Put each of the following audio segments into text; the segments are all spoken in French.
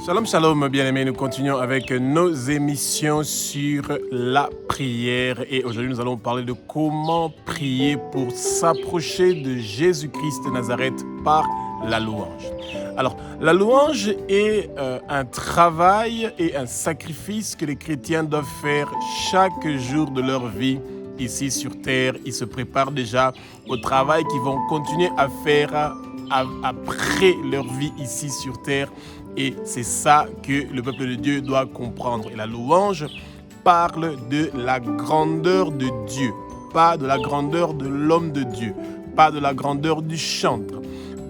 Shalom, shalom, bien-aimés. Nous continuons avec nos émissions sur la prière. Et aujourd'hui, nous allons parler de comment prier pour s'approcher de Jésus-Christ de Nazareth par la louange. Alors, la louange est un travail et un sacrifice que les chrétiens doivent faire chaque jour de leur vie ici sur terre. Ils se préparent déjà au travail qu'ils vont continuer à faire après leur vie ici sur terre. Et c'est ça que le peuple de Dieu doit comprendre. Et la louange parle de la grandeur de Dieu, pas de la grandeur de l'homme de Dieu, pas de la grandeur du chantre,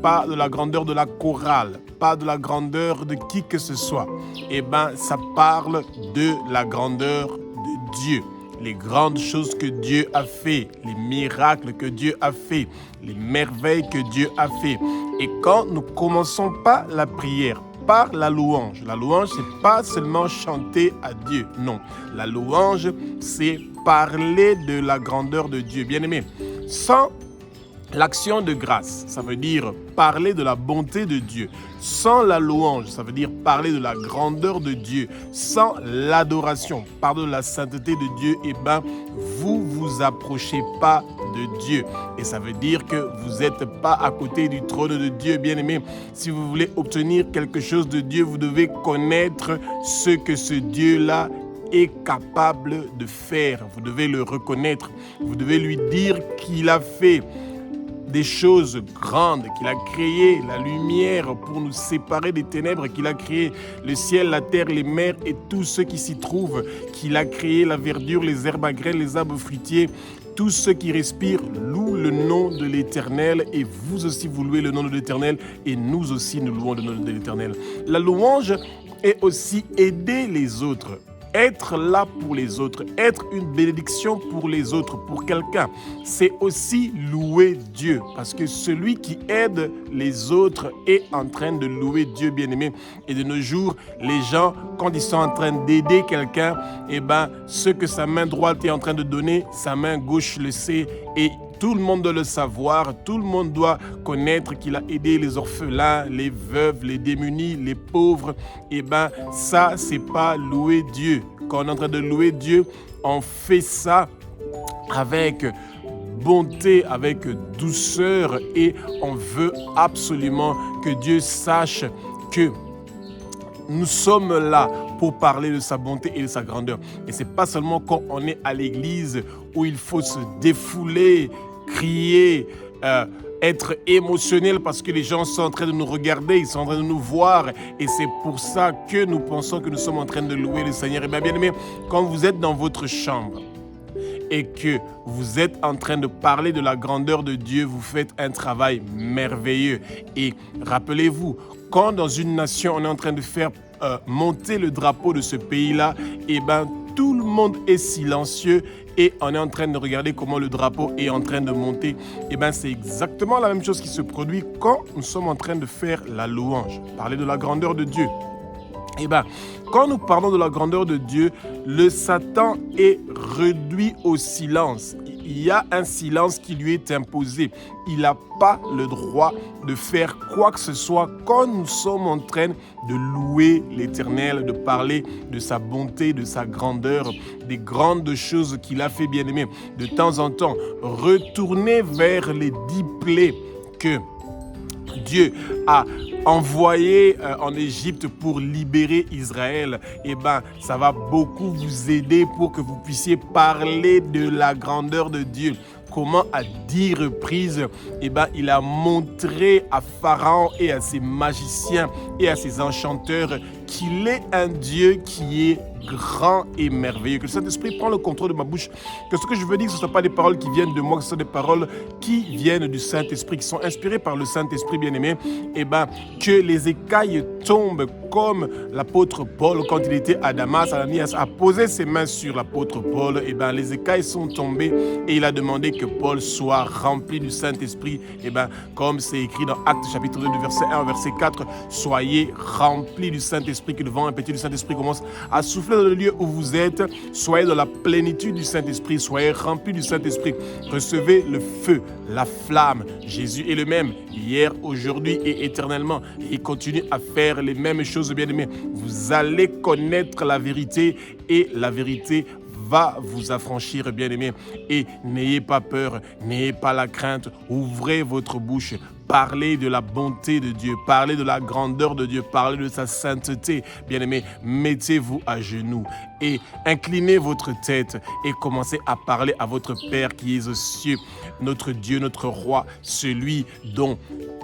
pas de la grandeur de la chorale, pas de la grandeur de qui que ce soit. Eh bien, ça parle de la grandeur de Dieu. Les grandes choses que Dieu a fait, les miracles que Dieu a fait, les merveilles que Dieu a fait. Et quand nous commençons pas la prière par la louange, c'est pas seulement chanter à Dieu, non. La louange, c'est parler de la grandeur de Dieu. Bien-aimé, sans l'action de grâce, ça veut dire parler de la bonté de Dieu. Sans la louange, ça veut dire parler de la grandeur de Dieu. Sans l'adoration, parler de la sainteté de Dieu, eh bien, vous vous approchez pas de Dieu. Et ça veut dire que vous n'êtes pas à côté du trône de Dieu, bien-aimé. Si vous voulez obtenir quelque chose de Dieu, vous devez connaître ce que ce Dieu-là est capable de faire. Vous devez le reconnaître. Vous devez lui dire qu'il a fait des choses grandes, qu'il a créé la lumière pour nous séparer des ténèbres, qu'il a créé le ciel, la terre, les mers et tout ce qui s'y trouve, qu'il a créé la verdure, les herbes à graines, les arbres fruitiers. Tous ceux qui respirent louent le nom de l'Éternel, et vous aussi vous louez le nom de l'Éternel, et nous aussi nous louons le nom de l'Éternel. La louange est aussi aider les autres. Être là pour les autres, être une bénédiction pour les autres, pour quelqu'un, c'est aussi louer Dieu. Parce que celui qui aide les autres est en train de louer Dieu, bien-aimé. Et de nos jours, les gens, quand ils sont en train d'aider quelqu'un, eh ben, ce que sa main droite est en train de donner, sa main gauche le sait, et tout le monde doit le savoir, tout le monde doit connaître qu'il a aidé les orphelins, les veuves, les démunis, les pauvres. Eh bien, ça, c'est pas louer Dieu. Quand on est en train de louer Dieu, on fait ça avec bonté, avec douceur, et on veut absolument que Dieu sache que nous sommes là pour parler de sa bonté et de sa grandeur. Et ce n'est pas seulement quand on est à l'église où il faut se défouler, crier, être émotionnel parce que les gens sont en train de nous regarder, ils sont en train de nous voir, et c'est pour ça que nous pensons que nous sommes en train de louer le Seigneur. Et bien aimé, quand vous êtes dans votre chambre et que vous êtes en train de parler de la grandeur de Dieu, vous faites un travail merveilleux. Et rappelez-vous, quand dans une nation on est en train de faire monter le drapeau de ce pays-là, et ben tout le monde est silencieux et on est en train de regarder comment le drapeau est en train de monter. Et bien c'est exactement la même chose qui se produit quand nous sommes en train de faire la louange, parler de la grandeur de Dieu. Et bien, quand nous parlons de la grandeur de Dieu, le Satan est réduit au silence. Il y a un silence qui lui est imposé. Il n'a pas le droit de faire quoi que ce soit quand nous sommes en train de louer l'Éternel, de parler de sa bonté, de sa grandeur, des grandes choses qu'il a fait, bien-aimé. De temps en temps, retourner vers les 10 plaies que Dieu a envoyé en Égypte pour libérer Israël. Eh bien, ça va beaucoup vous aider pour que vous puissiez parler de la grandeur de Dieu. Comment à 10 reprises, eh ben, il a montré à Pharaon et à ses magiciens et à ses enchanteurs qu'il est un Dieu qui est grand et merveilleux. Que le Saint-Esprit prenne le contrôle de ma bouche. Que ce que je veux dire, ce ne sont pas des paroles qui viennent de moi, que ce sont des paroles qui viennent du Saint-Esprit, qui sont inspirées par le Saint-Esprit bien-aimé. Eh ben, que les écailles tombent comme l'apôtre Paul, quand il était à Damas, Ananias a posé ses mains sur l'apôtre Paul. Eh ben, les écailles sont tombées et il a demandé que Paul soit rempli du Saint-Esprit. Eh ben, comme c'est écrit dans Actes chapitre 2, verset 1 au verset 4, soyez remplis du Saint-Esprit. Saint-Esprit, que le vent impétueux du Saint-Esprit commence à souffler dans le lieu où vous êtes. Soyez dans la plénitude du Saint-Esprit, soyez remplis du Saint-Esprit. Recevez le feu, la flamme. Jésus est le même, hier, aujourd'hui et éternellement. Et il continue à faire les mêmes choses, bien-aimés. Vous allez connaître la vérité et la vérité va vous affranchir, bien-aimés. Et n'ayez pas peur, n'ayez pas la crainte. Ouvrez votre bouche. Parlez de la bonté de Dieu, parlez de la grandeur de Dieu, parlez de sa sainteté. Bien-aimés, mettez-vous à genoux et inclinez votre tête et commencez à parler à votre Père qui est aux cieux, notre Dieu, notre Roi, celui dont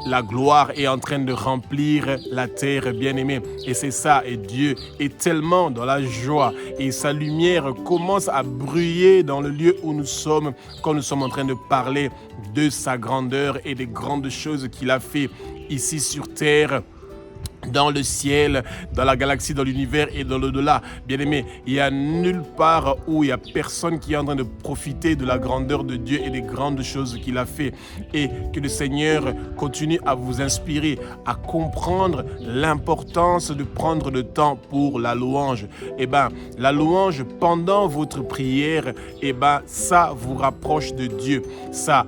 la gloire est en train de remplir la terre, bien-aimés. Et c'est ça, et Dieu est tellement dans la joie et sa lumière commence à briller dans le lieu où nous sommes quand nous sommes en train de parler de sa grandeur et des grandes choses qu'il a fait ici sur terre, dans le ciel, dans la galaxie, dans l'univers et dans l'au-delà. Bien-aimés, il n'y a nulle part où il n'y a personne qui est en train de profiter de la grandeur de Dieu et des grandes choses qu'il a fait. Et que le Seigneur continue à vous inspirer, à comprendre l'importance de prendre le temps pour la louange. La louange pendant votre prière, ça vous rapproche de Dieu. Ça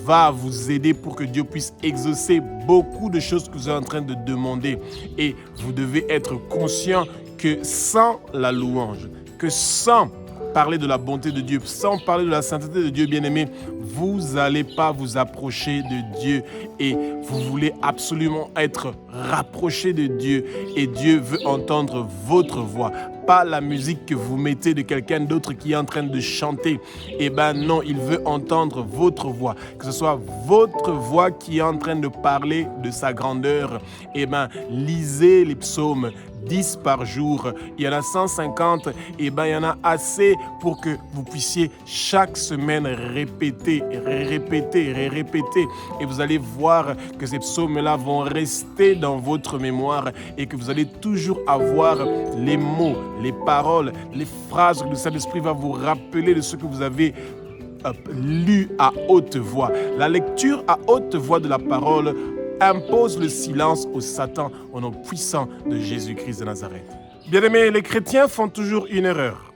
va vous aider pour que Dieu puisse exaucer beaucoup de choses que vous êtes en train de demander. Et vous devez être conscient que sans la louange, que sans parler de la bonté de Dieu, sans parler de la sainteté de Dieu, bien-aimé, vous n'allez pas vous approcher de Dieu et vous voulez absolument être rapproché de Dieu et Dieu veut entendre votre voix, pas la musique que vous mettez de quelqu'un d'autre qui est en train de chanter. Non, il veut entendre votre voix, que ce soit votre voix qui est en train de parler de sa grandeur. Lisez les psaumes 10 par jour, il y en a 150, il y en a assez pour que vous puissiez chaque semaine répéter, et vous allez voir que ces psaumes-là vont rester dans votre mémoire et que vous allez toujours avoir les mots, les paroles, les phrases que le Saint-Esprit va vous rappeler de ce que vous avez lu à haute voix. La lecture à haute voix de la parole impose le silence au Satan au nom puissant de Jésus-Christ de Nazareth. Bien-aimés, les chrétiens font toujours une erreur.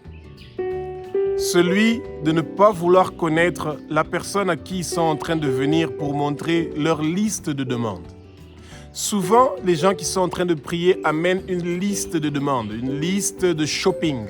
Celui de ne pas vouloir connaître la personne à qui ils sont en train de venir pour montrer leur liste de demandes. Souvent, les gens qui sont en train de prier amènent une liste de demandes, une liste de shopping.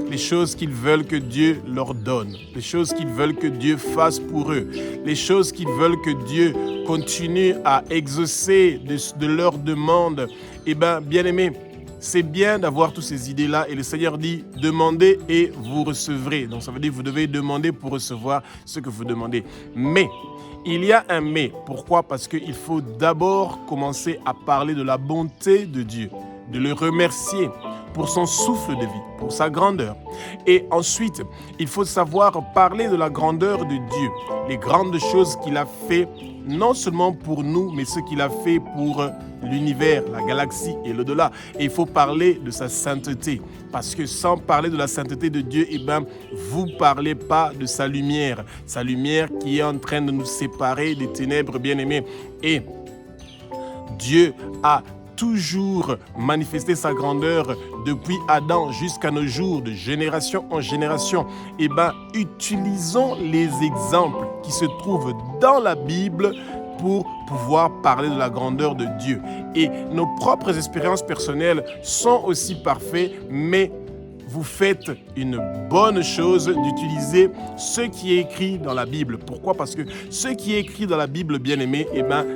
Les choses qu'ils veulent que Dieu leur donne, les choses qu'ils veulent que Dieu fasse pour eux, les choses qu'ils veulent que Dieu continue à exaucer de leurs demandes. Bien-aimés, c'est bien d'avoir toutes ces idées-là et le Seigneur dit « Demandez et vous recevrez ». Donc ça veut dire que vous devez demander pour recevoir ce que vous demandez. Mais il y a un mais. Pourquoi? Parce qu'il faut d'abord commencer à parler de la bonté de Dieu, de le remercier pour son souffle de vie, pour sa grandeur. Et ensuite, il faut savoir parler de la grandeur de Dieu, les grandes choses qu'il a fait, non seulement pour nous, mais ce qu'il a fait pour l'univers, la galaxie et l'au-delà. Et il faut parler de sa sainteté, parce que sans parler de la sainteté de Dieu, vous ne parlez pas de sa lumière qui est en train de nous séparer des ténèbres, bien-aimés. Et Dieu a toujours manifesté sa grandeur depuis Adam jusqu'à nos jours, de génération en génération. Utilisons les exemples qui se trouvent dans la Bible pour pouvoir parler de la grandeur de Dieu. Et nos propres expériences personnelles sont aussi parfaites, mais vous faites une bonne chose d'utiliser ce qui est écrit dans la Bible. Pourquoi? Parce que ce qui est écrit dans la Bible, bien-aimé,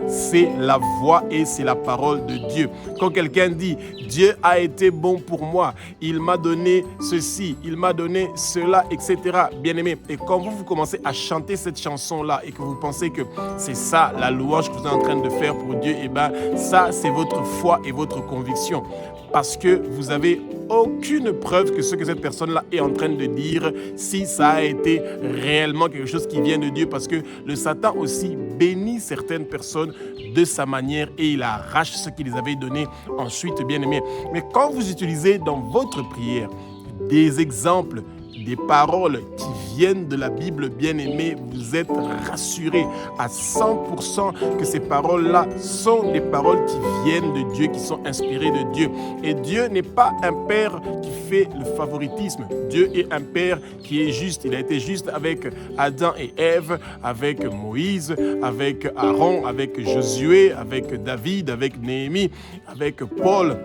c'est la voix et c'est la parole de Dieu. Quand quelqu'un dit « Dieu a été bon pour moi, il m'a donné ceci, il m'a donné cela, etc. » Bien-aimé, et quand vous commencez à chanter cette chanson-là et que vous pensez que c'est ça la louange que vous êtes en train de faire pour Dieu, ça c'est votre foi et votre conviction. Parce que vous n'avez aucune preuve que ce que cette personne-là est en train de dire, si ça a été réellement quelque chose qui vient de Dieu, parce que le Satan aussi bénit certaines personnes de sa manière et il arrache ce qu'il les avait donné ensuite, bien aimé. Mais quand vous utilisez dans votre prière des exemples des paroles qui viennent de la Bible, bien-aimés, vous êtes rassurés à 100% que ces paroles-là sont des paroles qui viennent de Dieu, qui sont inspirées de Dieu. Et Dieu n'est pas un Père qui fait le favoritisme. Dieu est un Père qui est juste. Il a été juste avec Adam et Ève, avec Moïse, avec Aaron, avec Josué, avec David, avec Néhémie, avec Paul,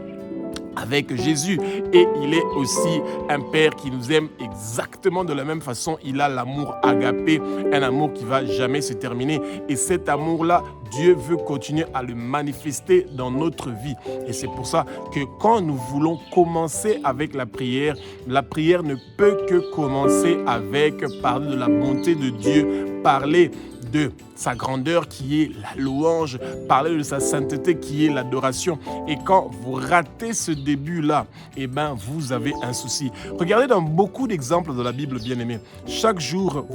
avec Jésus. Et il est aussi un Père qui nous aime exactement de la même façon. Il a l'amour agapé, un amour qui ne va jamais se terminer. Et cet amour-là, Dieu veut continuer à le manifester dans notre vie. Et c'est pour ça que quand nous voulons commencer avec la prière ne peut que commencer avec parler de la bonté de Dieu, parler de sa grandeur qui est la louange, parler de sa sainteté qui est l'adoration. Et quand vous ratez ce début-là, eh ben, vous avez un souci. Regardez dans beaucoup d'exemples de la Bible, bien-aimés. Chaque jour,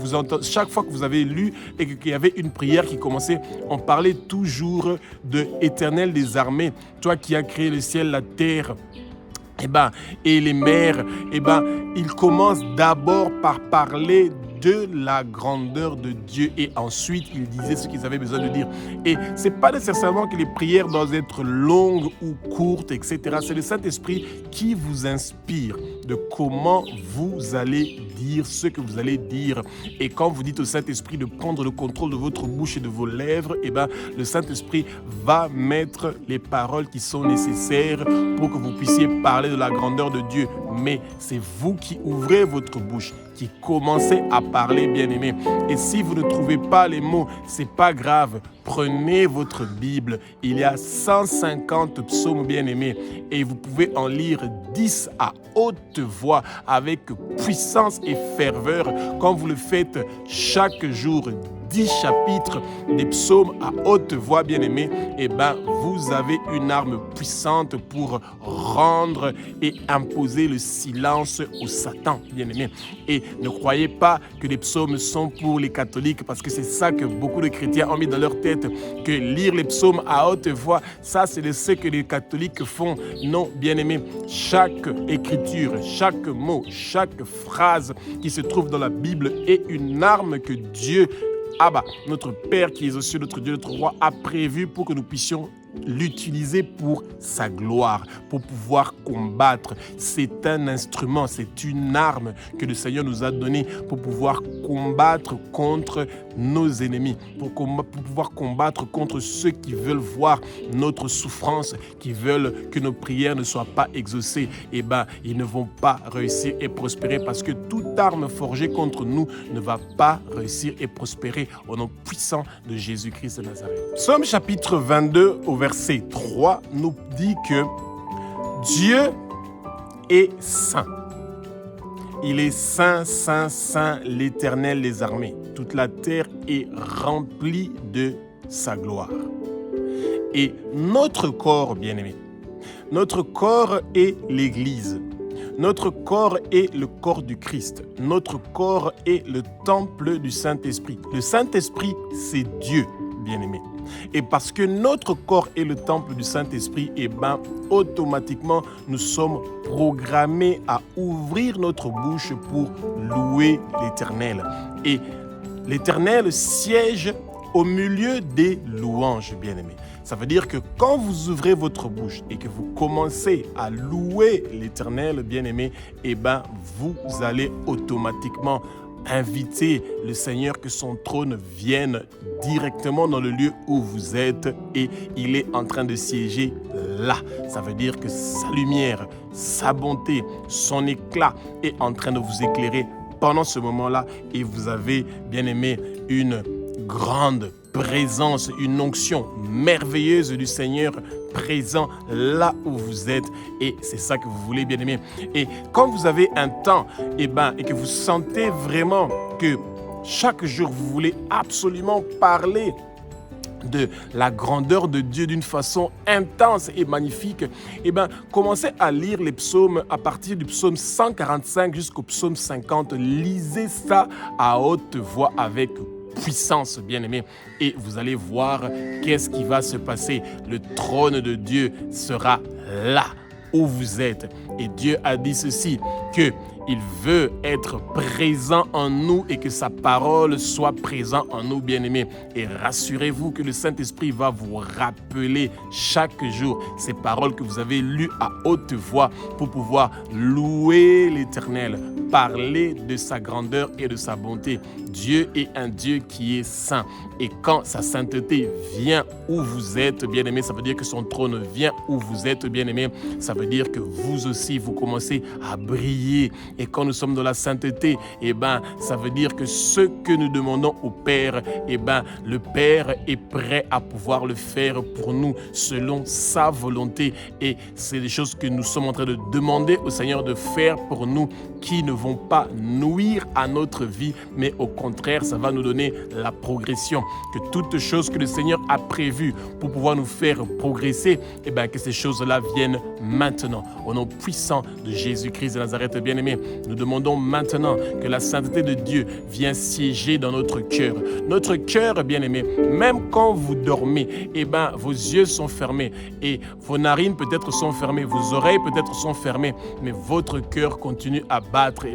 chaque fois que vous avez lu et qu'il y avait une prière qui commençait, on parlait toujours de Éternel des armées, toi qui as créé le ciel, la terre, et les mers. Il commence d'abord par parler de la grandeur de Dieu et ensuite il disait ce qu'ils avaient besoin de dire. Et ce n'est pas nécessairement que les prières doivent être longues ou courtes, etc. C'est le Saint-Esprit qui vous inspire de comment vous allez dire ce que vous allez dire. Et quand vous dites au Saint-Esprit de prendre le contrôle de votre bouche et de vos lèvres, le Saint-Esprit va mettre les paroles qui sont nécessaires pour que vous puissiez parler de la grandeur de Dieu. Mais c'est vous qui ouvrez votre bouche, qui commencez à parler, bien-aimés. Et si vous ne trouvez pas les mots, c'est pas grave. Prenez votre Bible. Il y a 150 psaumes, bien-aimés. Et vous pouvez en lire 10 à haute voix, avec puissance et ferveur. Quand vous le faites chaque jour, 10 chapitres des psaumes à haute voix, bien-aimés, vous avez une arme puissante pour rendre et imposer le silence au Satan, bien-aimés. Et ne croyez pas que les psaumes sont pour les catholiques, parce que c'est ça que beaucoup de chrétiens ont mis dans leur tête, que lire les psaumes à haute voix, ça c'est de ce que les catholiques font. Non, bien-aimés, chaque écriture, chaque mot, chaque phrase qui se trouve dans la Bible est une arme que Dieu, notre Père qui est aux cieux, notre Dieu, notre Roi, a prévu pour que nous puissions l'utiliser pour sa gloire, pour pouvoir combattre. C'est un instrument, c'est une arme que le Seigneur nous a donnée pour pouvoir combattre contre nos ennemis, pour pouvoir combattre contre ceux qui veulent voir notre souffrance, qui veulent que nos prières ne soient pas exaucées. Ils ne vont pas réussir et prospérer, parce que toute arme forgée contre nous ne va pas réussir et prospérer au nom puissant de Jésus-Christ de Nazareth. Psaume chapitre 22 au verset 3 nous dit que Dieu est saint. Il est saint, saint, saint, l'Éternel des armées. Toute la terre est remplie de sa gloire. Et notre corps, bien-aimé, notre corps est l'Église. Notre corps est le corps du Christ. Notre corps est le temple du Saint-Esprit. Le Saint-Esprit, c'est Dieu, bien-aimé. Et parce que notre corps est le temple du Saint-Esprit, automatiquement, nous sommes programmés à ouvrir notre bouche pour louer l'Éternel. Et l'Éternel siège au milieu des louanges, bien-aimés. Ça veut dire que quand vous ouvrez votre bouche et que vous commencez à louer l'Éternel, bien-aimé, vous allez automatiquement inviter le Seigneur que son trône vienne directement dans le lieu où vous êtes, et il est en train de siéger là. Ça veut dire que sa lumière, sa bonté, son éclat est en train de vous éclairer pendant ce moment-là, et vous avez, bien aimé, une grande présence, une onction merveilleuse du Seigneur présent là où vous êtes, et c'est ça que vous voulez, bien aimé. Et quand vous avez un temps et que vous sentez vraiment que chaque jour vous voulez absolument parler de la grandeur de Dieu d'une façon intense et magnifique, commencez à lire les psaumes à partir du psaume 145 jusqu'au psaume 50. Lisez ça à haute voix avec puissance, bien-aimé, et vous allez voir qu'est-ce qui va se passer. Le trône de Dieu sera là où vous êtes. Et Dieu a dit ceci, que Il veut être présent en nous et que sa parole soit présente en nous, bien-aimés. Et rassurez-vous que le Saint-Esprit va vous rappeler chaque jour ces paroles que vous avez lues à haute voix pour pouvoir louer l'Éternel, parler de sa grandeur et de sa bonté. Dieu est un Dieu qui est saint. Et quand sa sainteté vient où vous êtes, bien-aimés, ça veut dire que son trône vient où vous êtes, bien-aimés. Ça veut dire que vous aussi, vous commencez à briller. Et quand nous sommes dans la sainteté, ça veut dire que ce que nous demandons au Père, le Père est prêt à pouvoir le faire pour nous selon sa volonté. Et c'est des choses que nous sommes en train de demander au Seigneur de faire pour nous, qui ne vont pas nuire à notre vie, mais au contraire, ça va nous donner la progression. Que toutes choses que le Seigneur a prévues pour pouvoir nous faire progresser, que ces choses-là viennent maintenant. Au nom puissant de Jésus-Christ de Nazareth, bien-aimé, nous demandons maintenant que la sainteté de Dieu vienne siéger dans notre cœur. Notre cœur, bien-aimé, même quand vous dormez, vos yeux sont fermés et vos narines peut-être sont fermées, vos oreilles peut-être sont fermées, mais votre cœur continue à battre.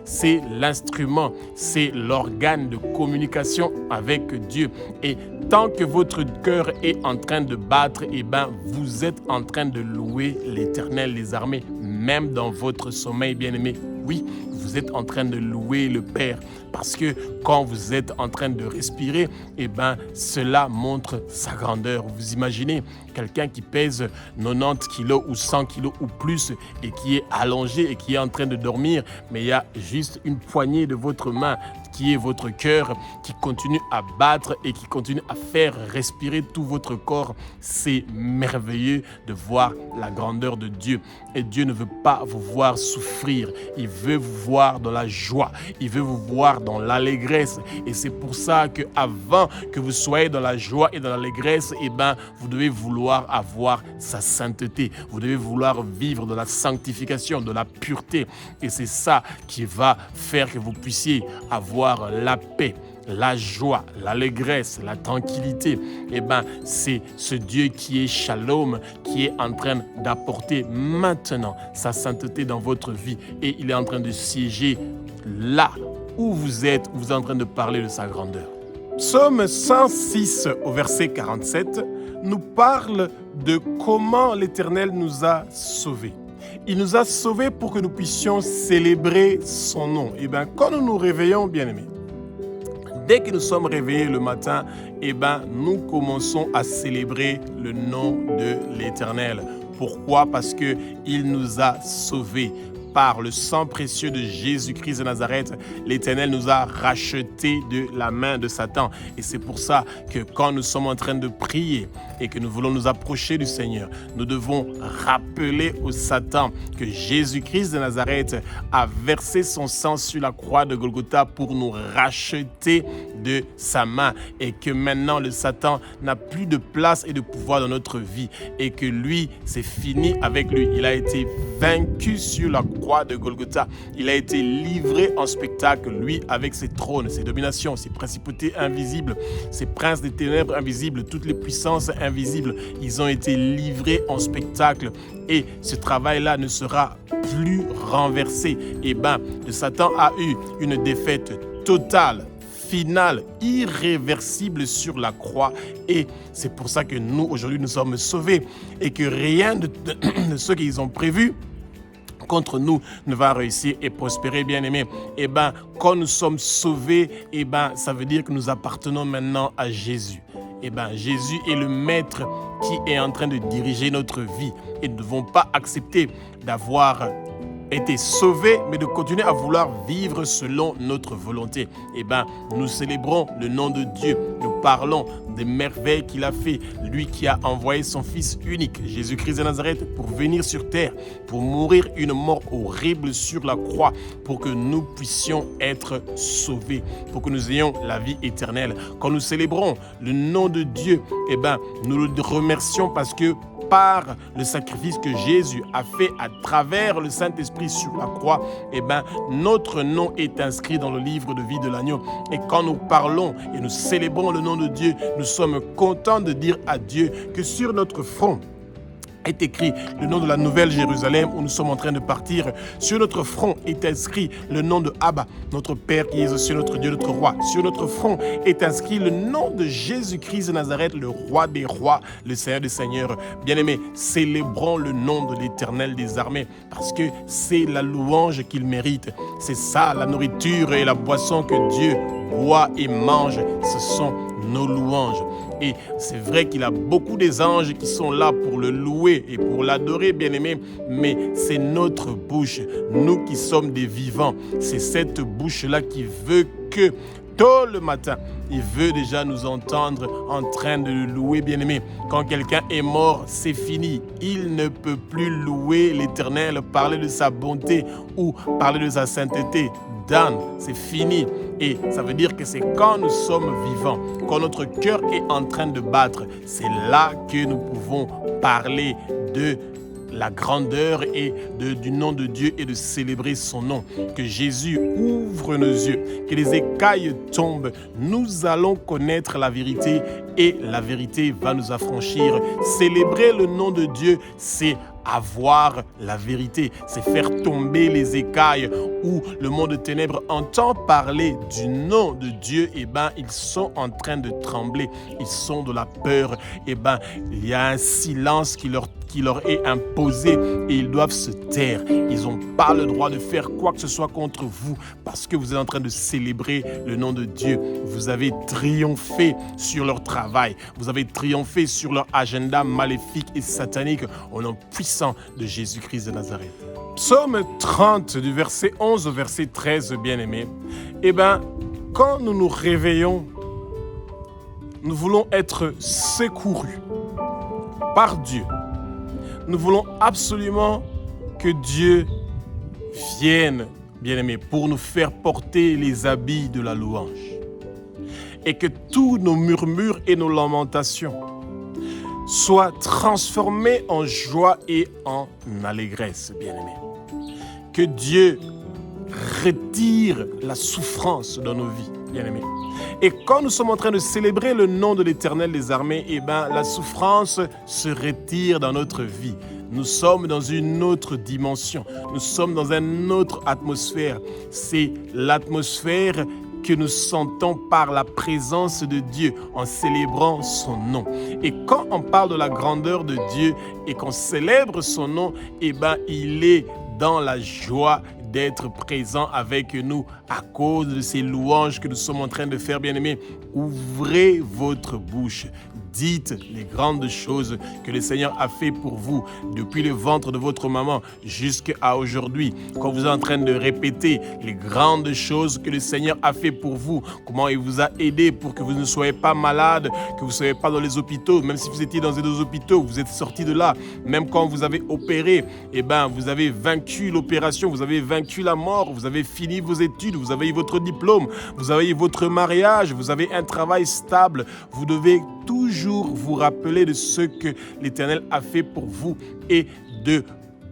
C'est l'instrument, c'est l'organe de communication avec Dieu. Et tant que votre cœur est en train de battre, vous êtes en train de louer l'Éternel des armées, même dans votre sommeil, bien-aimé. Oui, vous êtes en train de louer le Père parce que quand vous êtes en train de respirer, cela montre sa grandeur. Vous imaginez quelqu'un qui pèse 90 kilos ou 100 kilos ou plus et qui est allongé et qui est en train de dormir, mais il y a juste une poignée de votre main qui est votre cœur, qui continue à battre et qui continue à faire respirer tout votre corps. C'est merveilleux de voir la grandeur de Dieu. Et Dieu ne veut pas vous voir souffrir. Il veut vous voir dans la joie. Il veut vous voir dans l'allégresse. Et c'est pour ça qu'avant que vous soyez dans la joie et dans l'allégresse, vous devez vouloir avoir sa sainteté. Vous devez vouloir vivre dans la sanctification, de la pureté. Et c'est ça qui va faire que vous puissiez avoir la paix, la joie, l'allégresse, la tranquillité. C'est ce Dieu qui est Shalom, qui est en train d'apporter maintenant sa sainteté dans votre vie. Et il est en train de siéger là où vous êtes en train de parler de sa grandeur. Psaume 106 au verset 47 nous parle de comment l'Éternel nous a sauvés. Il nous a sauvés pour que nous puissions célébrer son nom. Quand nous nous réveillons, bien-aimés, dès que nous sommes réveillés le matin, nous commençons à célébrer le nom de l'Éternel. Pourquoi? Parce qu'il nous a sauvés. Par le sang précieux de Jésus-Christ de Nazareth, l'Éternel nous a rachetés de la main de Satan. Et c'est pour ça que quand nous sommes en train de prier et que nous voulons nous approcher du Seigneur, nous devons rappeler au Satan que Jésus-Christ de Nazareth a versé son sang sur la croix de Golgotha pour nous racheter de sa main. Et que maintenant le Satan n'a plus de place et de pouvoir dans notre vie. Et que lui, c'est fini avec lui. Il a été vaincu sur la croix de Golgotha. Il a été livré en spectacle, lui, avec ses trônes, ses dominations, ses principautés invisibles, ses princes des ténèbres invisibles, toutes les puissances invisibles. Ils ont été livrés en spectacle. Et ce travail-là ne sera plus renversé. Le Satan a eu une défaite totale, finale, irréversible sur la croix. Et c'est pour ça que nous, aujourd'hui, nous sommes sauvés et que rien de ce qu'ils ont prévu contre nous ne va réussir et prospérer, bien-aimés. Quand nous sommes sauvés, ça veut dire que nous appartenons maintenant à Jésus. Jésus est le maître qui est en train de diriger notre vie. Et nous ne devons pas accepter d'avoir été sauvés, mais de continuer à vouloir vivre selon notre volonté. Nous célébrons le nom de Dieu. Nous parlons des merveilles qu'il a fait. Lui qui a envoyé son Fils unique, Jésus-Christ de Nazareth, pour venir sur terre, pour mourir une mort horrible sur la croix, pour que nous puissions être sauvés, pour que nous ayons la vie éternelle. Quand nous célébrons le nom de Dieu, nous le remercions parce que par le sacrifice que Jésus a fait à travers le Saint-Esprit sur la croix, notre nom est inscrit dans le livre de vie de l'agneau. Et quand nous parlons et nous célébrons le nom de Dieu, nous sommes contents de dire à Dieu que sur notre front est écrit le nom de la nouvelle Jérusalem où nous sommes en train de partir. Sur notre front est inscrit le nom de Abba, notre Père qui est aux cieux, notre Dieu, notre Roi. Sur notre front est inscrit le nom de Jésus-Christ de Nazareth, le Roi des rois, le Seigneur des seigneurs. Bien-aimés, célébrons le nom de l'Éternel des armées parce que c'est la louange qu'il mérite. C'est ça la nourriture et la boisson que Dieu boit et mange. Ce sont nos louanges. Et c'est vrai qu'il a beaucoup des anges qui sont là pour le louer et pour l'adorer, bien-aimé, mais c'est notre bouche, nous qui sommes des vivants. C'est cette bouche-là qui veut que tôt le matin, il veut déjà nous entendre en train de le louer, bien-aimé. Quand quelqu'un est mort, c'est fini. Il ne peut plus louer l'Éternel, parler de sa bonté ou parler de sa sainteté. Dan, c'est fini. Et ça veut dire que c'est quand nous sommes vivants, quand notre cœur est en train de battre, c'est là que nous pouvons parler de la grandeur et du nom de Dieu et de célébrer son nom. Que Jésus ouvre nos yeux, que les écailles tombent. Nous allons connaître la vérité et la vérité va nous affranchir. Célébrer le nom de Dieu, c'est avoir la vérité, c'est faire tomber les écailles où le monde de ténèbres entend parler du nom de Dieu, et ils sont en train de trembler, ils sont de la peur, il y a un silence qui leur est imposé et ils doivent se taire. Ils n'ont pas le droit de faire quoi que ce soit contre vous parce que vous êtes en train de célébrer le nom de Dieu. Vous avez triomphé sur leur travail, vous avez triomphé sur leur agenda maléfique et satanique au nom puissant de Jésus-Christ de Nazareth. Psaume 30 du verset 11 au verset 13, bien-aimés. Quand nous nous réveillons, nous voulons être secourus par Dieu. Nous voulons absolument que Dieu vienne, bien-aimés, pour nous faire porter les habits de la louange. Et que tous nos murmures et nos lamentations soient transformés en joie et en allégresse, bien-aimés. Que Dieu retire la souffrance dans nos vies, bien-aimés. Et quand nous sommes en train de célébrer le nom de l'Éternel des armées, la souffrance se retire dans notre vie. Nous sommes dans une autre dimension. Nous sommes dans une autre atmosphère. C'est l'atmosphère que nous sentons par la présence de Dieu en célébrant son nom. Et quand on parle de la grandeur de Dieu et qu'on célèbre son nom, il est dans la joie d'être présent avec nous à cause de ces louanges que nous sommes en train de faire, bien-aimés. Ouvrez votre bouche, dites les grandes choses que le Seigneur a fait pour vous depuis le ventre de votre maman jusqu'à aujourd'hui. Quand vous êtes en train de répéter les grandes choses que le Seigneur a fait pour vous, comment il vous a aidé pour que vous ne soyez pas malade, que vous ne soyez pas dans les hôpitaux, même si vous étiez dans des hôpitaux, vous êtes sortis de là, même quand vous avez opéré, vous avez vaincu l'opération, vous avez vaincu la mort, vous avez fini vos études, vous avez eu votre diplôme, vous avez eu votre mariage, vous avez un travail stable. Vous devez toujours vous rappeler de ce que l'Éternel a fait pour vous et de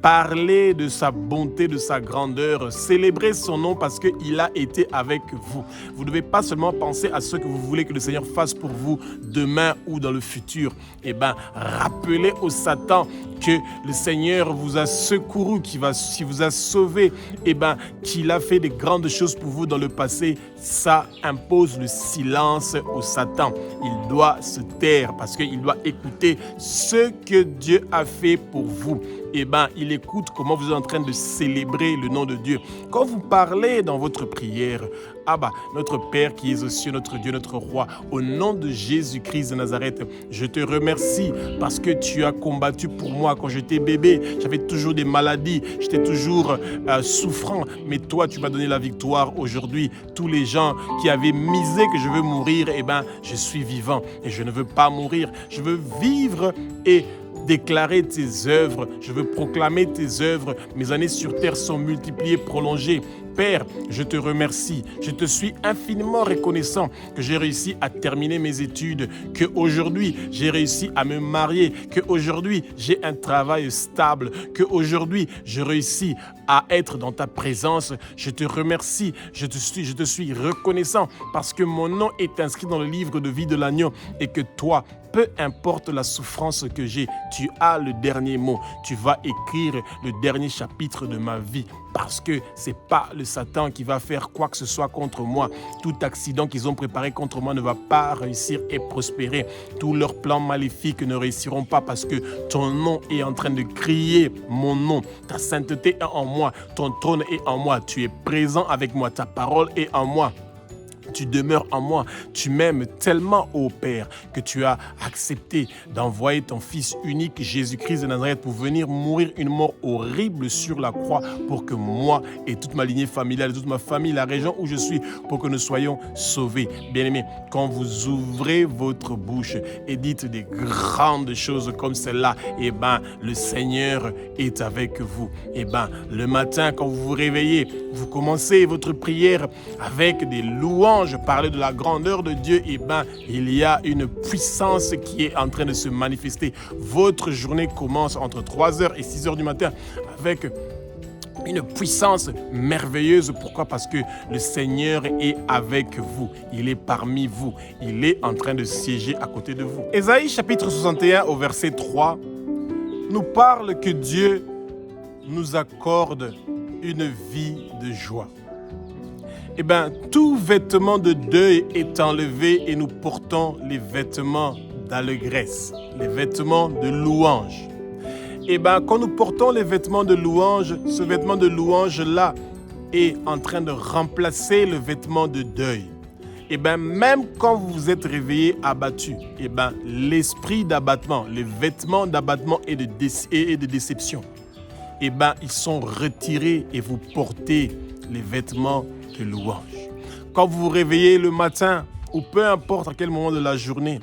parler de sa bonté, de sa grandeur, célébrer son nom parce qu'il a été avec vous. Vous ne devez pas seulement penser à ce que vous voulez que le Seigneur fasse pour vous demain ou dans le futur. Rappelez au Satan que le Seigneur vous a secouru, qu'il vous a sauvé, qu'il a fait des grandes choses pour vous dans le passé. Ça impose le silence au Satan. Il doit se taire parce qu'il doit écouter ce que Dieu a fait pour vous. Il écoute comment vous êtes en train de célébrer le nom de Dieu. Quand vous parlez dans votre prière, Abba, notre Père qui est aux cieux, notre Dieu, notre Roi, au nom de Jésus-Christ de Nazareth, je te remercie parce que tu as combattu pour moi quand j'étais bébé. J'avais toujours des maladies, j'étais toujours souffrant, mais toi, tu m'as donné la victoire aujourd'hui. Tous les gens qui avaient misé que je veux mourir, je suis vivant et je ne veux pas mourir. Je veux vivre et déclarer tes œuvres, je veux proclamer tes œuvres. Mes années sur terre sont multipliées, prolongées. Père, je te remercie. Je te suis infiniment reconnaissant que j'ai réussi à terminer mes études, qu'aujourd'hui j'ai réussi à me marier, qu'aujourd'hui j'ai un travail stable, qu'aujourd'hui je réussis à être dans ta présence. Je te remercie, je te suis reconnaissant parce que mon nom est inscrit dans le livre de vie de l'agneau et que toi, peu importe la souffrance que j'ai, tu as le dernier mot. Tu vas écrire le dernier chapitre de ma vie parce que ce n'est pas le Satan qui va faire quoi que ce soit contre moi. Tout accident qu'ils ont préparé contre moi ne va pas réussir et prospérer. Tous leurs plans maléfiques ne réussiront pas parce que ton nom est en train de crier mon nom. Ta sainteté est en moi, ton trône est en moi. Tu es présent avec moi, ta parole est en moi. Tu demeures en moi, tu m'aimes tellement, ô Père, que tu as accepté d'envoyer ton Fils unique, Jésus-Christ de Nazareth, pour venir mourir une mort horrible sur la croix, pour que moi et toute ma lignée familiale, toute ma famille, la région où je suis, pour que nous soyons sauvés. Bien-aimés, quand vous ouvrez votre bouche et dites des grandes choses comme celle-là, eh ben, le Seigneur est avec vous. Eh ben, le matin, quand vous vous réveillez, vous commencez votre prière avec des louanges, parler de la grandeur de Dieu, eh ben, il y a une puissance qui est en train de se manifester. Votre journée commence entre 3h et 6h du matin avec une puissance merveilleuse. Pourquoi? Parce que le Seigneur est avec vous. Il est parmi vous. Il est en train de siéger à côté de vous. Ésaïe chapitre 61 au verset 3 nous parle que Dieu nous accorde une vie de joie. Eh bien, tout vêtement de deuil est enlevé et nous portons les vêtements d'allégresse, les vêtements de louange. Eh bien, quand nous portons les vêtements de louange, ce vêtement de louange-là est en train de remplacer le vêtement de deuil. Eh bien, même quand vous vous êtes réveillé abattu, eh bien, l'esprit d'abattement, les vêtements d'abattement et de déception, eh bien, ils sont retirés et vous portez les vêtements de louange. Quand vous vous réveillez le matin, ou peu importe à quel moment de la journée,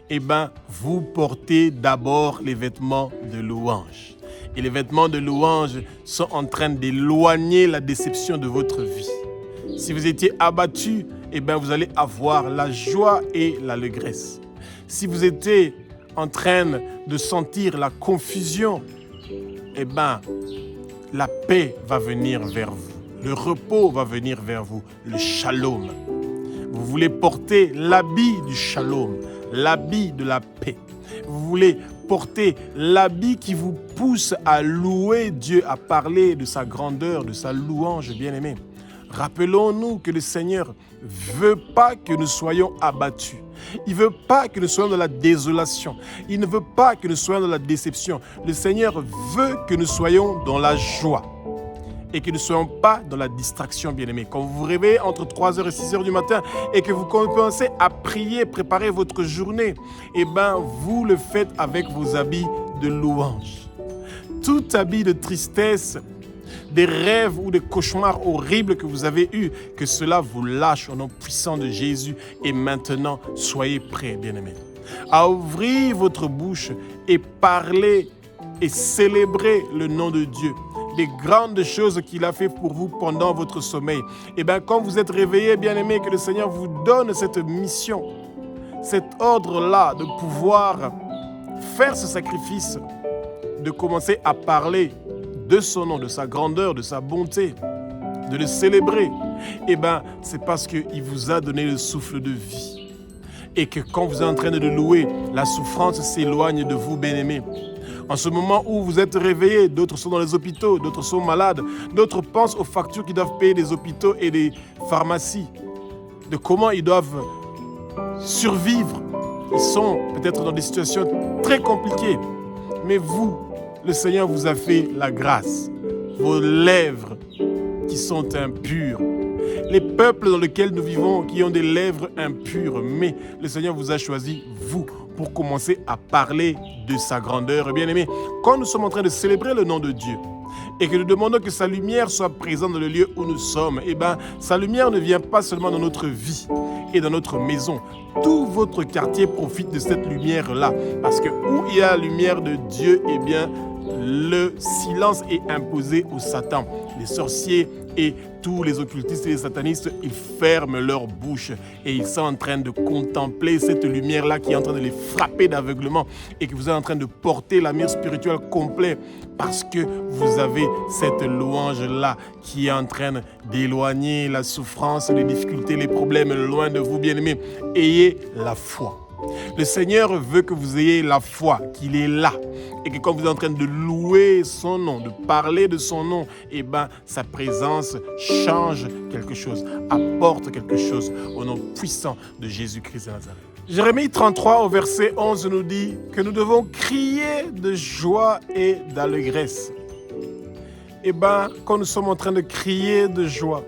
eh bien, vous portez d'abord les vêtements de louange. Et les vêtements de louange sont en train d'éloigner la déception de votre vie. Si vous étiez abattu, eh bien, vous allez avoir la joie et l'allégresse. Si vous étiez en train de sentir la confusion, eh bien, la paix va venir vers vous. Le repos va venir vers vous, le shalom. Vous voulez porter l'habit du shalom, l'habit de la paix. Vous voulez porter l'habit qui vous pousse à louer Dieu, à parler de sa grandeur, de sa louange, bien-aimé. Rappelons-nous que le Seigneur ne veut pas que nous soyons abattus. Il ne veut pas que nous soyons dans la désolation. Il ne veut pas que nous soyons dans la déception. Le Seigneur veut que nous soyons dans la joie. Et que nous ne soyons pas dans la distraction, bien-aimés. Quand vous vous réveillez entre 3h et 6h du matin et que vous commencez à prier, préparer votre journée, eh bien, vous le faites avec vos habits de louange. Tout habit de tristesse, des rêves ou des cauchemars horribles que vous avez eus, que cela vous lâche au nom puissant de Jésus. Et maintenant, soyez prêts, bien-aimés, à ouvrir votre bouche et parler et célébrer le nom de Dieu. Les grandes choses qu'il a fait pour vous pendant votre sommeil. Et bien, quand vous êtes réveillés, bien-aimés, que le Seigneur vous donne cette mission, cet ordre-là de pouvoir faire ce sacrifice, de commencer à parler de son nom, de sa grandeur, de sa bonté, de le célébrer. Et bien, c'est parce qu'il vous a donné le souffle de vie. Et que quand vous êtes en train de le louer, la souffrance s'éloigne de vous, bien-aimés. En ce moment où vous êtes réveillés, d'autres sont dans les hôpitaux, d'autres sont malades, d'autres pensent aux factures qu'ils doivent payer des hôpitaux et des pharmacies, de comment ils doivent survivre. Ils sont peut-être dans des situations très compliquées. Mais vous, le Seigneur vous a fait la grâce. Vos lèvres qui sont impures. Les peuples dans lesquels nous vivons qui ont des lèvres impures. Mais le Seigneur vous a choisi, vous, pour commencer à parler de sa grandeur. Bien-aimés, quand nous sommes en train de célébrer le nom de Dieu et que nous demandons que sa lumière soit présente dans le lieu où nous sommes, eh bien, sa lumière ne vient pas seulement dans notre vie et dans notre maison. Tout votre quartier profite de cette lumière-là. Parce que où il y a la lumière de Dieu, eh bien, le silence est imposé au Satan. Les sorciers et tous les occultistes et les satanistes, ils ferment leur bouche et ils sont en train de contempler cette lumière-là qui est en train de les frapper d'aveuglement et que vous êtes en train de porter la lumière spirituelle complète parce que vous avez cette louange-là qui est en train d'éloigner la souffrance, les difficultés, les problèmes loin de vous, bien-aimés. Ayez la foi. Le Seigneur veut que vous ayez la foi qu'il est là et que quand vous êtes en train de louer son nom, de parler de son nom, sa présence change quelque chose, apporte quelque chose au nom puissant de Jésus-Christ de Nazareth. Jérémie 33 au verset 11 nous dit que nous devons crier de joie et d'allégresse. Quand nous sommes en train de crier de joie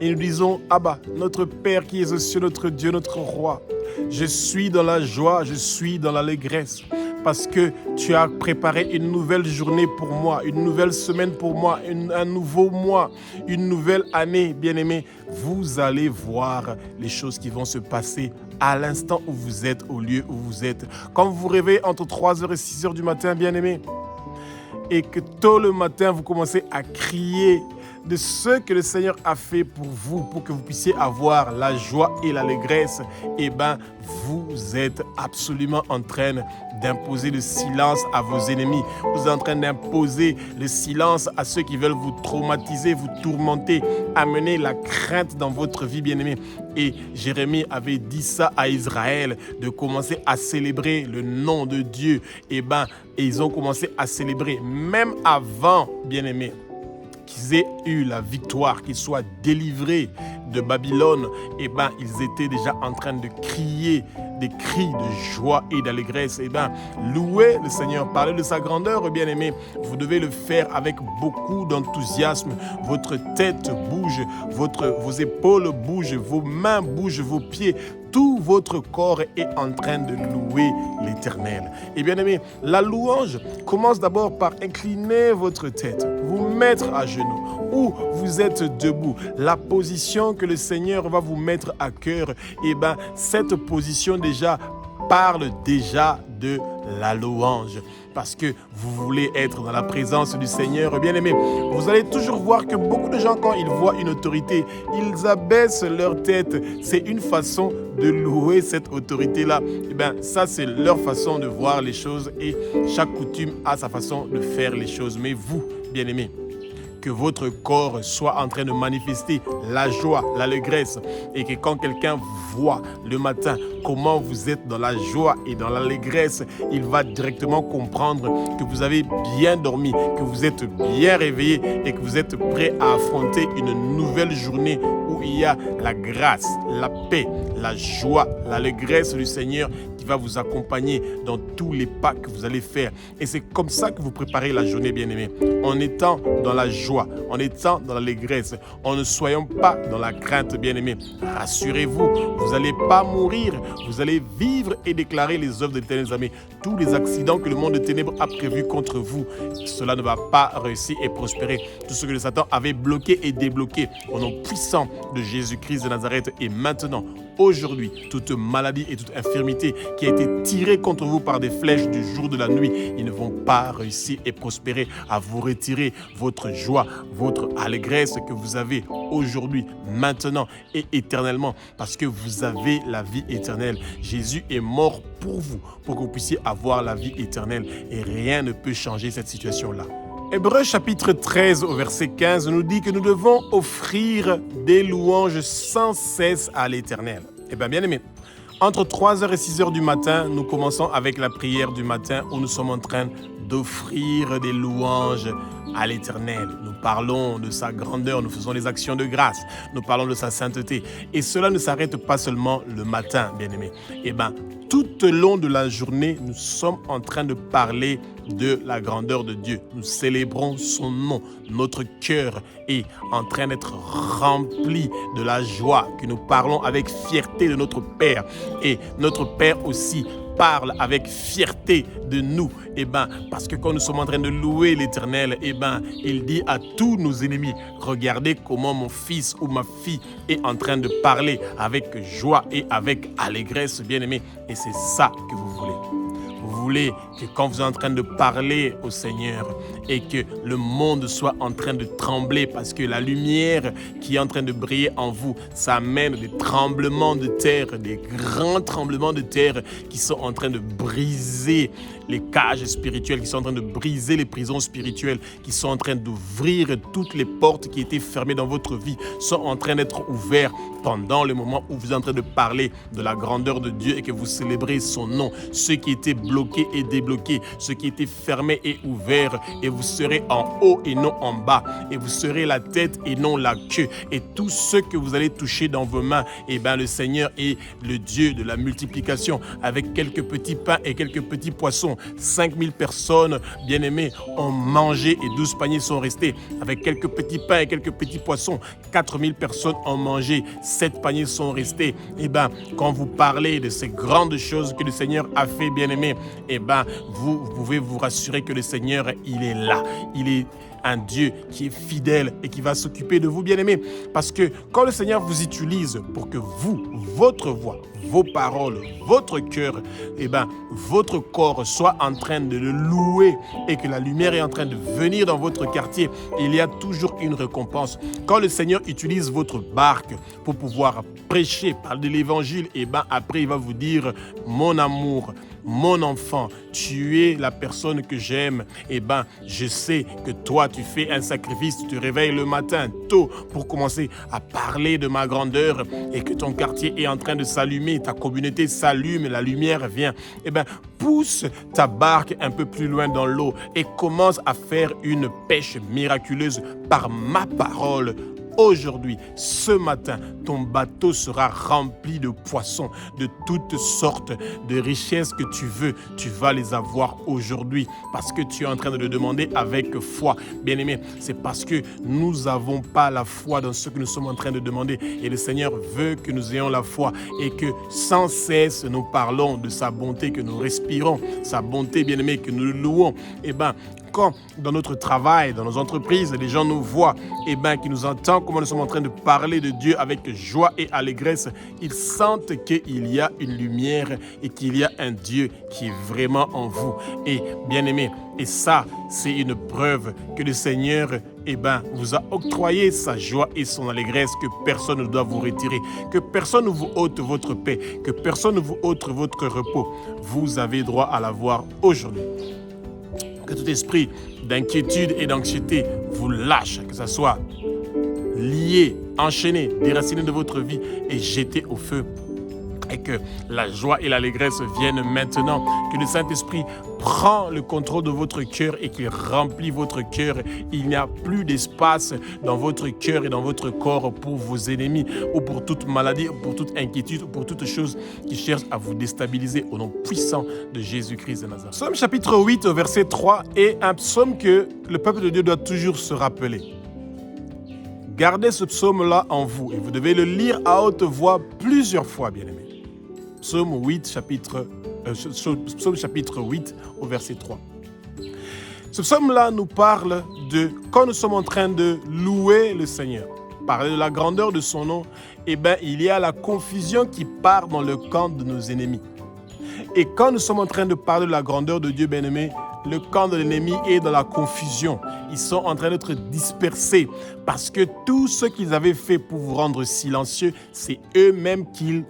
et nous disons « Abba, notre Père qui es aux cieux, notre Dieu, notre Roi, je suis dans la joie, je suis dans l'allégresse. » Parce que tu as préparé une nouvelle journée pour moi, une nouvelle semaine pour moi, un nouveau mois, une nouvelle année, bien-aimés. Vous allez voir les choses qui vont se passer à l'instant où vous êtes, au lieu où vous êtes. Quand vous vous réveillez entre 3h et 6h du matin, bien-aimés, et que tôt le matin, vous commencez à crier de ce que le Seigneur a fait pour vous, pour que vous puissiez avoir la joie et l'allégresse, vous êtes absolument en train d'imposer le silence à vos ennemis. Vous êtes en train d'imposer le silence à ceux qui veulent vous traumatiser, vous tourmenter, amener la crainte dans votre vie, bien-aimés. Et Jérémie avait dit ça à Israël, de commencer à célébrer le nom de Dieu. Et ils ont commencé à célébrer, même avant, bien-aimés, qu'ils aient eu la victoire, qu'ils soient délivrés de Babylone, ils étaient déjà en train de crier des cris de joie et d'allégresse. Louez le Seigneur, parlez de sa grandeur, bien-aimés. Vous devez le faire avec beaucoup d'enthousiasme. Votre tête bouge, vos épaules bougent, vos mains bougent, vos pieds. Tout votre corps est en train de louer l'Éternel. Et bien aimé, la louange commence d'abord par incliner votre tête, vous mettre à genoux ou vous êtes debout. La position que le Seigneur va vous mettre à cœur, cette position déjà parle déjà de la louange. Parce que vous voulez être dans la présence du Seigneur, bien-aimé. Vous allez toujours voir que beaucoup de gens, quand ils voient une autorité, ils abaissent leur tête. C'est une façon de louer cette autorité-là. Ça, c'est leur façon de voir les choses et chaque coutume a sa façon de faire les choses. Mais vous, bien-aimés, que votre corps soit en train de manifester la joie, l'allégresse et que quand quelqu'un voit le matin comment vous êtes dans la joie et dans l'allégresse, il va directement comprendre que vous avez bien dormi, que vous êtes bien réveillé et que vous êtes prêt à affronter une nouvelle journée où il y a la grâce, la paix, la joie, l'allégresse du Seigneur qui va vous accompagner dans tous les pas que vous allez faire. Et c'est comme ça que vous préparez la journée, bien-aimés, en étant dans la joie, en étant dans l'allégresse, en ne soyant pas dans la crainte, bien-aimés. Rassurez-vous, vous n'allez pas mourir, vous allez vivre et déclarer les œuvres de l'Éternel. Amis. Tous les accidents que le monde de ténèbres a prévus contre vous, cela ne va pas réussir et prospérer. Tout ce que le Satan avait bloqué et débloqué au nom puissant de Jésus-Christ de Nazareth est maintenant, aujourd'hui, toute maladie et toute infirmité qui a été tirée contre vous par des flèches du jour de la nuit, ils ne vont pas réussir et prospérer à vous retirer votre joie, votre allégresse que vous avez aujourd'hui, maintenant et éternellement, parce que vous avez la vie éternelle. Jésus est mort pour vous, pour que vous puissiez avoir la vie éternelle et rien ne peut changer cette situation-là. Hébreux chapitre 13 au verset 15 nous dit que nous devons offrir des louanges sans cesse à l'Éternel. Bien aimé, entre 3h et 6h du matin, nous commençons avec la prière du matin où nous sommes en train d'offrir des louanges à l'Éternel. Nous parlons de sa grandeur, nous faisons des actions de grâce, nous parlons de sa sainteté. Et cela ne s'arrête pas seulement le matin, bien-aimés. Tout au long de la journée, nous sommes en train de parler de la grandeur de Dieu. Nous célébrons son nom. Notre cœur est en train d'être rempli de la joie, que nous parlons avec fierté de notre Père. Et notre Père aussi parle avec fierté de nous. Parce que quand nous sommes en train de louer l'Éternel, il dit à tous nos ennemis, regardez comment mon fils ou ma fille est en train de parler avec joie et avec allégresse, bien-aimé. Et c'est ça que vous voulez. Vous voulez que quand vous êtes en train de parler au Seigneur et que le monde soit en train de trembler parce que la lumière qui est en train de briller en vous, ça amène des tremblements de terre, des grands tremblements de terre qui sont en train de briser les cages spirituelles, qui sont en train de briser les prisons spirituelles, qui sont en train d'ouvrir toutes les portes qui étaient fermées dans votre vie, sont en train d'être ouvertes pendant le moment où vous êtes en train de parler de la grandeur de Dieu et que vous célébrez son nom. Ce qui était bloqué est débloqué, ce qui était fermé est ouvert, et vous serez en haut et non en bas, et vous serez la tête et non la queue, et tout ce que vous allez toucher dans vos mains, et bien le Seigneur est le Dieu de la multiplication. Avec quelques petits pains et quelques petits poissons, 5000 personnes, bien-aimées, ont mangé et 12 paniers sont restés. Avec quelques petits pains et quelques petits poissons, 4000 personnes ont mangé, 7 paniers sont restés. Et bien, quand vous parlez de ces grandes choses que le Seigneur a fait, bien-aimés, et bien, vous pouvez vous rassurer que le Seigneur, il est là. Il est un Dieu qui est fidèle et qui va s'occuper de vous, bien-aimés. Parce que quand le Seigneur vous utilise pour que vous, votre voix, vos paroles, votre cœur, et ben, votre corps soit en train de le louer et que la lumière est en train de venir dans votre quartier, il y a toujours une récompense. Quand le Seigneur utilise votre barque pour pouvoir prêcher, parler de l'évangile, et ben après il va vous dire: mon amour, mon enfant, tu es la personne que j'aime. Eh bien, je sais que toi, tu fais un sacrifice, tu te réveilles le matin tôt pour commencer à parler de ma grandeur et que ton quartier est en train de s'allumer, ta communauté s'allume, la lumière vient. Eh bien, pousse ta barque un peu plus loin dans l'eau et commence à faire une pêche miraculeuse par ma parole. Aujourd'hui, ce matin, ton bateau sera rempli de poissons, de toutes sortes de richesses que tu veux. Tu vas les avoir aujourd'hui parce que tu es en train de le demander avec foi. Bien-aimé, c'est parce que nous n'avons pas la foi dans ce que nous sommes en train de demander. Et le Seigneur veut que nous ayons la foi et que sans cesse nous parlons de sa bonté, que nous respirons, sa bonté, bien-aimé, que nous le louons. Eh bien, quand dans notre travail, dans nos entreprises, les gens nous voient, et bien qu'ils nous entendent comment nous sommes en train de parler de Dieu avec joie et allégresse, ils sentent qu'il y a une lumière et qu'il y a un Dieu qui est vraiment en vous. Et bien aimé, et ça, c'est une preuve que le Seigneur vous a octroyé sa joie et son allégresse que personne ne doit vous retirer, que personne ne vous ôte votre paix, que personne ne vous ôte votre repos. Vous avez droit à l'avoir aujourd'hui. Que tout esprit d'inquiétude et d'anxiété vous lâche, que ça soit lié, enchaîné, déraciné de votre vie et jeté au feu. Et que la joie et l'allégresse viennent maintenant, que le Saint-Esprit prend le contrôle de votre cœur et qu'il remplit votre cœur. Il n'y a plus d'espace dans votre cœur et dans votre corps pour vos ennemis ou pour toute maladie, ou pour toute inquiétude, ou pour toute chose qui cherche à vous déstabiliser au nom puissant de Jésus-Christ de Nazareth. Psaume chapitre 8, verset 3 est un psaume que le peuple de Dieu doit toujours se rappeler. Gardez ce psaume-là en vous et vous devez le lire à haute voix plusieurs fois, bien-aimés. Psaume chapitre 8 au verset 3. Ce psaume-là nous parle de quand nous sommes en train de louer le Seigneur, parler de la grandeur de son nom, il y a la confusion qui part dans le camp de nos ennemis. Et quand nous sommes en train de parler de la grandeur de Dieu, bien-aimé, le camp de l'ennemi est dans la confusion. Ils sont en train d'être dispersés parce que tout ce qu'ils avaient fait pour vous rendre silencieux, c'est eux-mêmes qui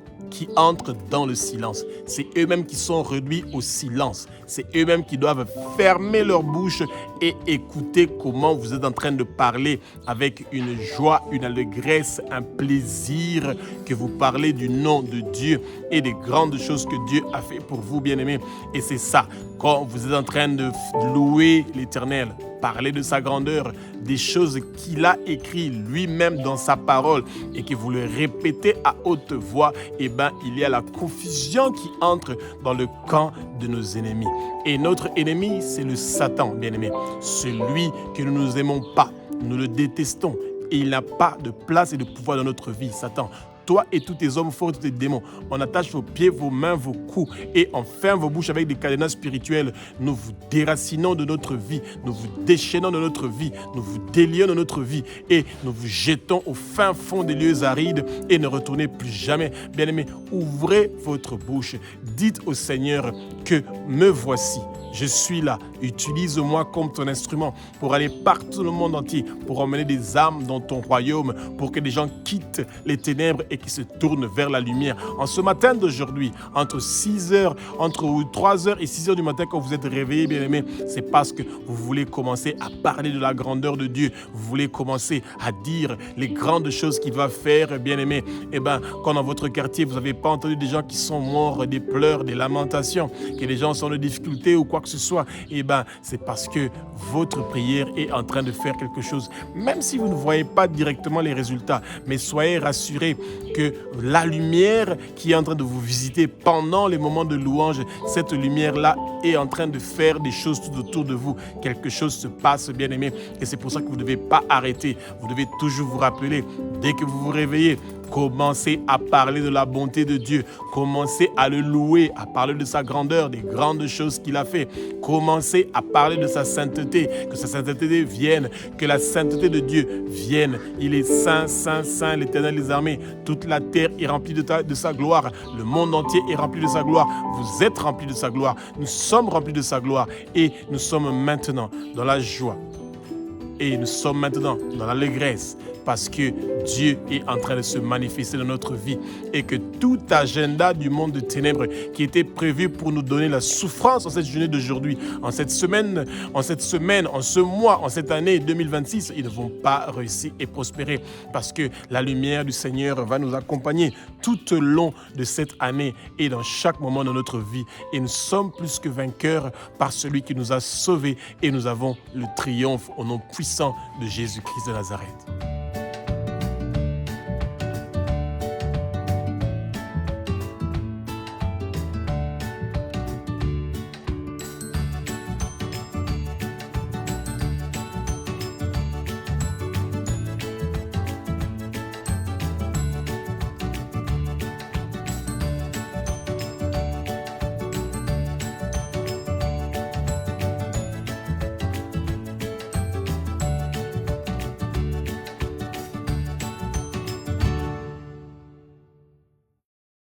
entrent dans le silence. C'est eux-mêmes qui sont réduits au silence. C'est eux-mêmes qui doivent fermer leur bouche et écouter comment vous êtes en train de parler avec une joie, une allégresse, un plaisir, que vous parlez du nom de Dieu et des grandes choses que Dieu a fait pour vous, bien-aimés. Et c'est ça, quand vous êtes en train de louer l'Éternel, parler de sa grandeur, des choses qu'il a écrites lui-même dans sa parole et que vous le répétez à haute voix, il y a la confusion qui entre dans le camp de nos ennemis. Et notre ennemi, c'est le Satan, bien-aimé. Celui que nous ne aimons pas, nous le détestons et il n'a pas de place et de pouvoir dans notre vie, Satan. toi et tous tes hommes forts, tous tes démons. On attache vos pieds, vos mains, vos coups et on ferme vos bouches avec des cadenas spirituels. Nous vous déracinons de notre vie, nous vous déchaînons de notre vie, nous vous délions de notre vie et nous vous jetons au fin fond des lieux arides et ne retournez plus jamais. Bien-aimés, ouvrez votre bouche, dites au Seigneur que me voici. Je suis là, utilise-moi comme ton instrument pour aller partout dans le monde entier, pour emmener des âmes dans ton royaume, pour que les gens quittent les ténèbres et qui se tournent vers la lumière. En ce matin d'aujourd'hui, entre 3h et 6h du matin, quand vous êtes réveillés, bien-aimés, c'est parce que vous voulez commencer à parler de la grandeur de Dieu. Vous voulez commencer à dire les grandes choses qu'il va faire, bien-aimés. Eh bien, quand dans votre quartier, vous n'avez pas entendu des gens qui sont morts, des pleurs, des lamentations, que les gens sont en difficulté ou quoi que ce soit, eh bien, c'est parce que votre prière est en train de faire quelque chose. Même si vous ne voyez pas directement les résultats, mais soyez rassurés que la lumière qui est en train de vous visiter pendant les moments de louange, cette lumière-là est en train de faire des choses tout autour de vous. Quelque chose se passe, bien aimé, et c'est pour ça que vous ne devez pas arrêter. Vous devez toujours vous rappeler, dès que vous vous réveillez, commencez à parler de la bonté de Dieu. Commencez à le louer, à parler de sa grandeur, des grandes choses qu'il a fait. Commencez à parler de sa sainteté, que sa sainteté vienne, que la sainteté de Dieu vienne. Il est saint, saint, saint, l'Éternel des armées. Toute la terre est remplie de sa gloire. Le monde entier est rempli de sa gloire. Vous êtes remplis de sa gloire. Nous sommes remplis de sa gloire. Et nous sommes maintenant dans la joie. Et nous sommes maintenant dans l'allégresse parce que Dieu est en train de se manifester dans notre vie et que tout agenda du monde de ténèbres qui était prévu pour nous donner la souffrance en cette journée d'aujourd'hui, en cette semaine, en ce mois, en cette année 2026, ils ne vont pas réussir et prospérer parce que la lumière du Seigneur va nous accompagner tout au long de cette année et dans chaque moment de notre vie. Et nous sommes plus que vainqueurs par celui qui nous a sauvés et nous avons le triomphe au nom puissant de Jésus-Christ de Nazareth.